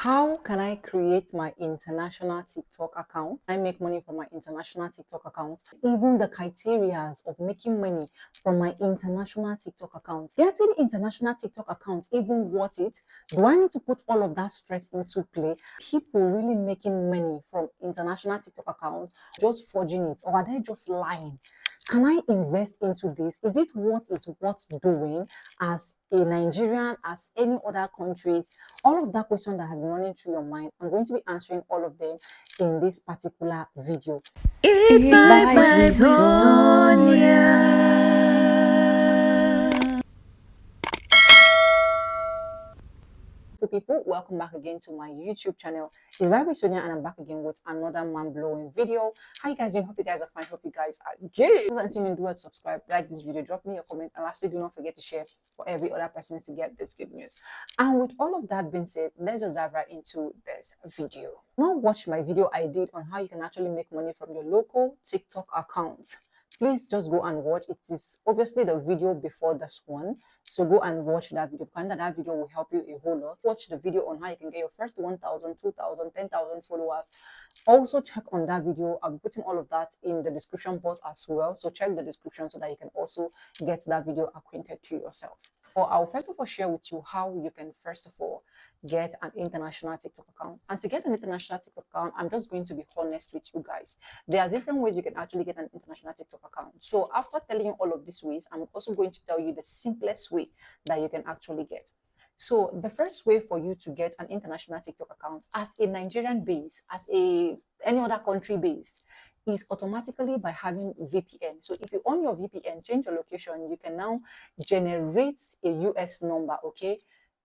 How can I create my international TikTok account? I make money from my international TikTok account. Even the criteria of making money from my international TikTok account. Getting international TikTok accounts even worth it? Do I need to put all of that stress into play? People really making money from international TikTok accounts, just forging it, or are they just lying? Can I invest into this? Is it what is worth doing as a Nigerian, as any other countries? All of that question that has been running through your mind, I'm going to be answering all of them in this particular video. It's vibe with Sonia. People, welcome back again to my YouTube channel. It's vibe with Sonia, and I'm back again with another mind-blowing video. How you guys doing? Hope you guys are fine. Hope you guys are good. If you're do subscribe, like this video, drop me your comment, and lastly, do not forget to share for every other person to get this good news. And with all of that being said, let's just dive right into this video. Now watch my video I did on how you can actually make money from your local TikTok account. Please just go and watch. It is obviously the video before this one, so go and watch that video. That video will help you a whole lot. Watch the video on how you can get your first 1,000, 2,000, 10,000 followers. Also check on that video. I'm putting all of that in the description box as well, so check the description so that you can also get that video acquainted to yourself. Or I'll first of all share with you how you can first of all get an international TikTok account. And to get an international TikTok account, I'm just going to be honest with you guys. There are different ways you can actually get an international TikTok account. So after telling you all of these ways, I'm also going to tell you the simplest way that you can actually get. So the first way for you to get an international TikTok account as a Nigerian base, as any other country based, is automatically by having VPN. So if you on your VPN, change your location, you can now generate a US number, okay?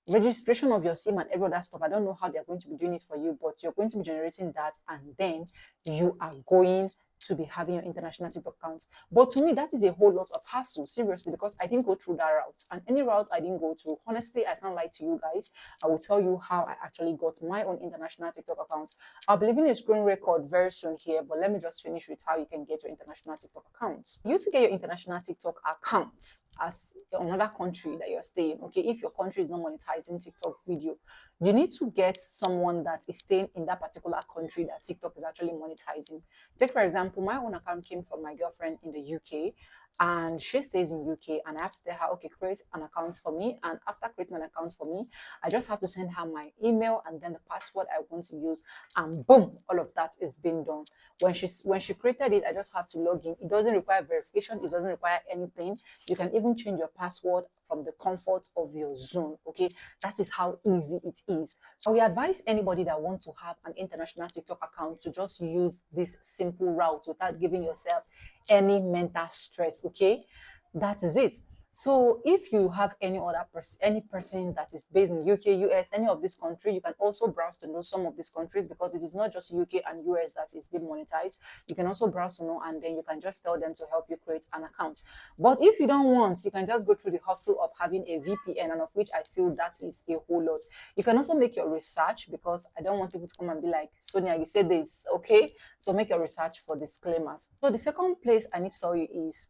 Registration of your SIM and every other stuff. I don't know how they're going to be doing it for you, but you're going to be generating that, and then you are going to be having your international TikTok account. But to me, that is a whole lot of hassle, seriously, because I didn't go through that route. And any routes I didn't go to, honestly, I can't lie to you guys. I will tell you how I actually got my own international TikTok account. I'll be leaving a screen record very soon here, but let me just finish with how you can get your international TikTok account. You to get your international TikTok account as another country that you're staying, okay, if your country is not monetizing TikTok video, you need to get someone that is staying in that particular country that TikTok is actually monetizing. Take for example, my own account came from my girlfriend in the UK, and she stays in UK, and I have to tell her, okay, create an account for me. And after creating an account for me, I just have to send her my email and then the password I want to use, and boom, all of that is being done. When she created it, I just have to log in. It doesn't require verification, it doesn't require anything. You can even change your password from the comfort of your zone, okay? That is how easy it is. So we advise anybody that wants to have an international TikTok account to just use this simple route without giving yourself any mental stress, okay? That is it. So if you have any other person that is based in UK, US, any of this country, you can also browse to know some of these countries, because it is not just UK and US that is being monetized. You can also browse to know, and then you can just tell them to help you create an account. But if you don't want, you can just go through the hustle of having a VPN, and of which I feel that is a whole lot. You can also make your research, because I don't want people to come and be like, Sonia, you said this, okay? So make your research for disclaimers. So the second place I need to tell you is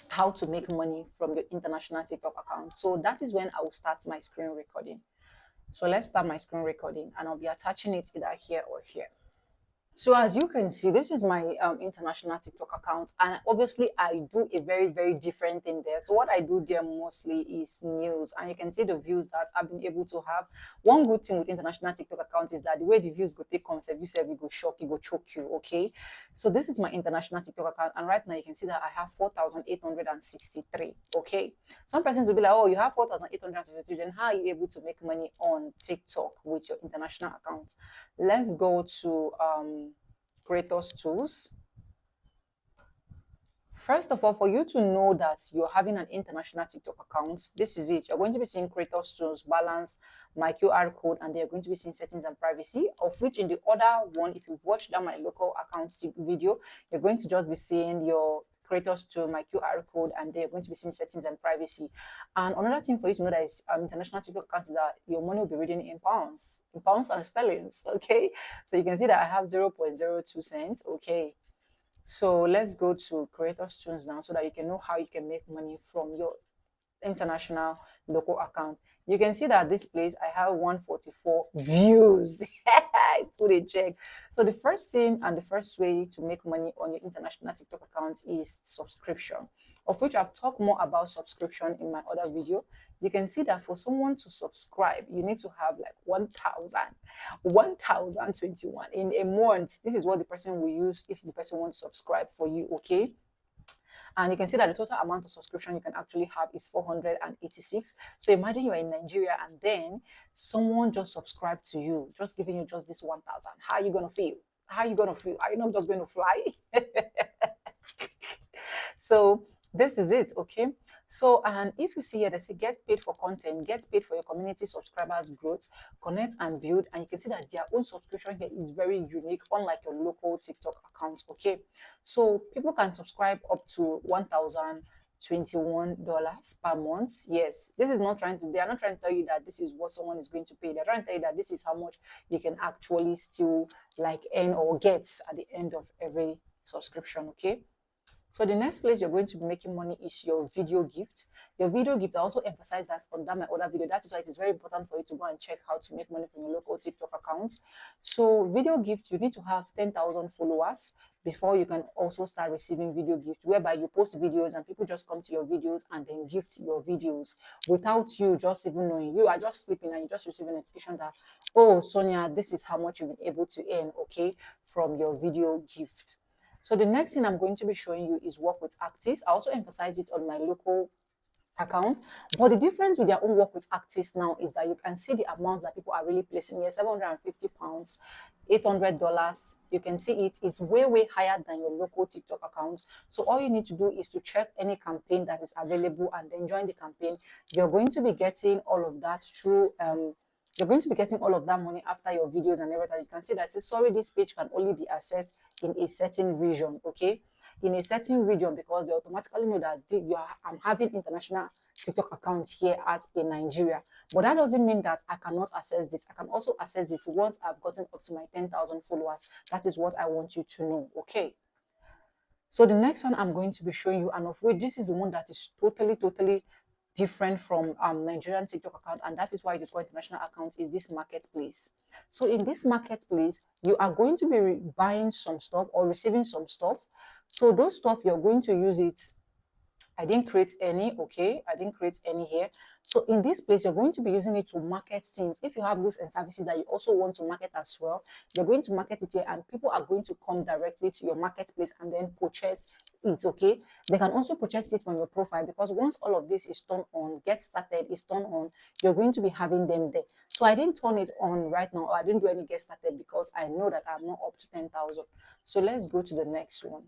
how to make money from your international TikTok account. So that is when I will start my screen recording. So let's start my screen recording, and I'll be attaching it either here or here. So as you can see, this is my international TikTok account, and obviously I do a very, very different thing there. So what I do there mostly is news, and you can see the views that I've been able to have. One good thing with international TikTok account is that the way the views go take concept, you go shock, you go choke you, okay? So this is my international TikTok account, and right now you can see that I have 4,863, okay? Some persons will be like, oh, you have 4,863, then how are you able to make money on TikTok with your international account? Let's go to creators tools. First of all, for you to know that you're having an international TikTok account, this is it. You're going to be seeing creators tools, balance, my QR code, and they're going to be seeing settings and privacy, of which in the other one, if you've watched that my local account video, you're going to just be seeing your creators to my QR code, and they're going to be seeing settings and privacy. And another thing for you to know that is international TikTok account is that your money will be reading in pounds and sterlings, okay? So you can see that I have 0.02 cents, okay? So let's go to creators tunes now so that you can know how you can make money from your international local account. You can see that this place I have 144 views. It's good a check. So the first thing and the first way to make money on your international TikTok account is subscription, of which I've talked more about subscription in my other video. You can see that for someone to subscribe, you need to have like 1021 in a month. This is what the person will use if the person wants to subscribe for you, okay? And you can see that the total amount of subscription you can actually have is 486. So imagine you're in Nigeria and then someone just subscribed to you, just giving you just this 1,000. How are you going to feel? How are you going to feel? Are you not just going to fly? So this is it, okay? So, and if you see here, they say get paid for content, get paid for your community subscribers growth, connect and build. And you can see that their own subscription here is very unique, unlike your local TikTok account, okay? So people can subscribe up to $1,021 per month. Yes, this is not trying to, they are not trying to tell you that this is what someone is going to pay. They're trying to tell you that this is how much you can actually still like earn or get at the end of every subscription, okay? So the next place you're going to be making money is your video gift. Your video gift, I also emphasize that on that my other video. That is why it is very important for you to go and check how to make money from your local TikTok account. So video gift, you need to have 10,000 followers before you can also start receiving video gifts, whereby you post videos and people just come to your videos and then gift your videos without you just even knowing. You are just sleeping and you just receive a notification that, oh, Sonia, this is how much you've been able to earn, okay, from your video gift. So the next thing I'm going to be showing you is work with artists. I also emphasize it on my local account, but the difference with their own work with artists now is that you can see the amounts that people are really placing here. 750 pounds, $800. You can see it is way higher than your local TikTok account. So all you need to do is to check any campaign that is available and then join the campaign. You're going to be getting all of that through you're going to be getting all of that money after your videos and everything. You can see that it says, sorry, this page can only be accessed in a certain region, okay? In a certain region, because they automatically know that I'm having international TikTok account here as in Nigeria. But that doesn't mean that I cannot access this. I can also access this once I've gotten up to my 10,000 followers. That is what I want you to know, okay? So the next one I'm going to be showing you, and of which this is the one that is totally different from Nigerian TikTok account, and that is why it is called international account, is this marketplace. So in this marketplace, you are going to be buying some stuff or receiving some stuff. So those stuff, you're going to use it. I didn't create any, okay? I didn't create any here. So in this place, you're going to be using it to market things. If you have goods and services that you also want to market as well, you're going to market it here and people are going to come directly to your marketplace and then purchase it, okay? They can also purchase it from your profile, because once all of this is turned on, get started, is turned on, you're going to be having them there. So I didn't turn it on right now, or I didn't do any get started because I know that I'm not up to 10,000. So let's go to the next one.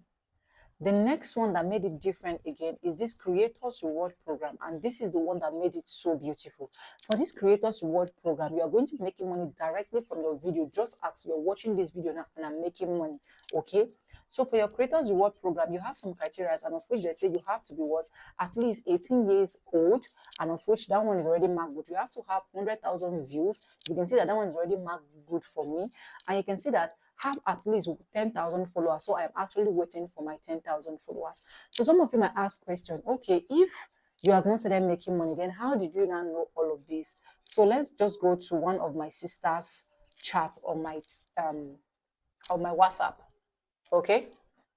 The next one that made it different again is this Creators Reward Program, and this is the one that made it so beautiful. For this Creators Reward Program, you are going to be making money directly from your video, just as you're watching this video now and I'm making money, okay? So for your Creators Reward Program, you have some criteria, and of which they say you have to be what? At least 18 years old, and of which that one is already marked good. You have to have 100,000 views. You can see that that one is already marked good for me, and you can see that have at least 10,000 followers. So I'm actually waiting for my 10,000 followers. So some of you might ask question, okay, if you have not started making money, then how did you now know all of this? So let's just go to one of my sister's chats on my WhatsApp. Okay,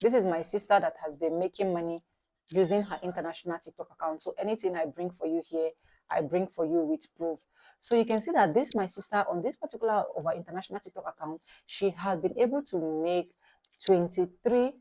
this is my sister that has been making money using her international TikTok account. So anything I bring for you here, I bring for you with proof. So you can see that this, my sister, on this particular of our international TikTok account, she had been able to make 23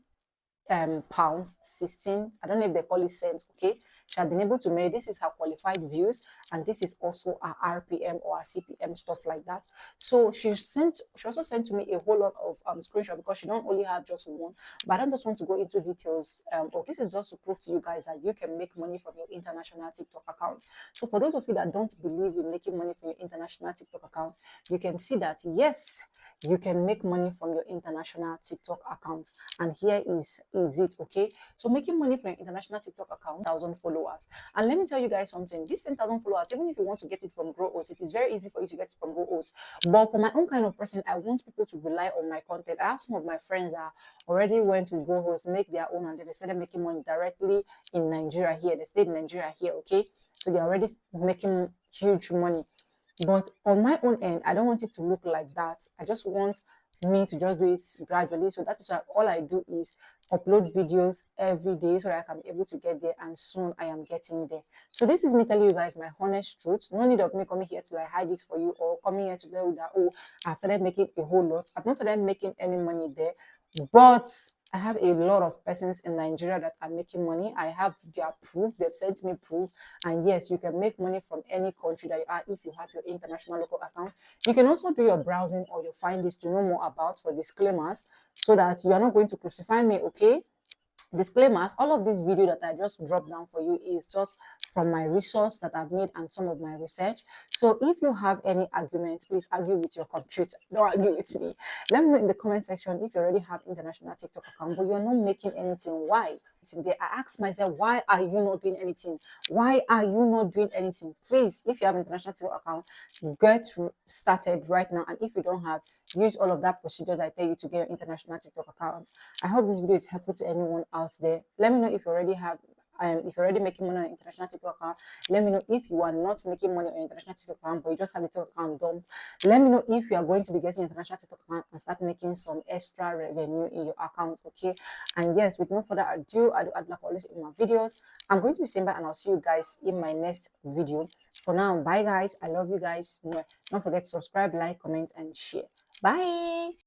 pounds 16, I don't know if they call it cents, okay? She had been able to make, this is her qualified views, and this is also her RPM or her CPM, stuff like that. So she also sent to me a whole lot of screenshot, because she don't only have just one, but I don't just want to go into details. This is just to prove to you guys that you can make money from your international TikTok account. So for those of you that don't believe in making money from your international TikTok account, you can see that yes, you can make money from your international TikTok account. And here is it, okay? So making money from your international TikTok account, 1,000 followers. And let me tell you guys something, this 10,000 followers, even if you want to get it from GrowOs, it is very easy for you to get it from GrowOs. But for my own kind of person, I want people to rely on my content. I have some of my friends that already went to GrowOs, make their own, and then they started making money directly in Nigeria here. They stayed in Nigeria here, okay? so they're already making huge money. But on my own end, I don't want it to look like that. I just want me to just do it gradually. So that is why all I do is upload videos every day so that I can be able to get there, and soon I am getting there. So this is me telling you guys my honest truth. No need of me coming here to like hide this for you, or coming here to tell you that, oh, I've started making a whole lot. I've not started making any money there, but I have a lot of persons in Nigeria that are making money. I have their proof. They've sent me proof. And yes, you can make money from any country that you are if you have your international local account. You can also do your browsing or your findings to know more about, for disclaimers, so that you are not going to crucify me, okay? Disclaimers: all of this video that I just dropped down for you is just from my resource that I've made and some of my research. So if you have any argument, please argue with your computer, don't argue with me. Let me know in the comment section if you already have international TikTok account but you're not making anything. Why? Today I asked myself, why are you not doing anything? Why are you not doing anything? Please, if you have international TikTok account, get started right now. And if you don't have, use all of that procedures I tell you to get your international TikTok account. I hope this video is helpful to anyone out there. Let me know if you already have, if you're already making money on your international TikTok account. Let me know if you are not making money on your international TikTok account, but you just have the TikTok account dump. Let me know if you are going to be getting international TikTok account and start making some extra revenue in your account, okay? And yes, with no further ado, I do add like always in my videos. I'm going to be saying bye, and I'll see you guys in my next video. For now, bye guys. I love you guys. Don't forget to subscribe, like, comment, and share. Bye.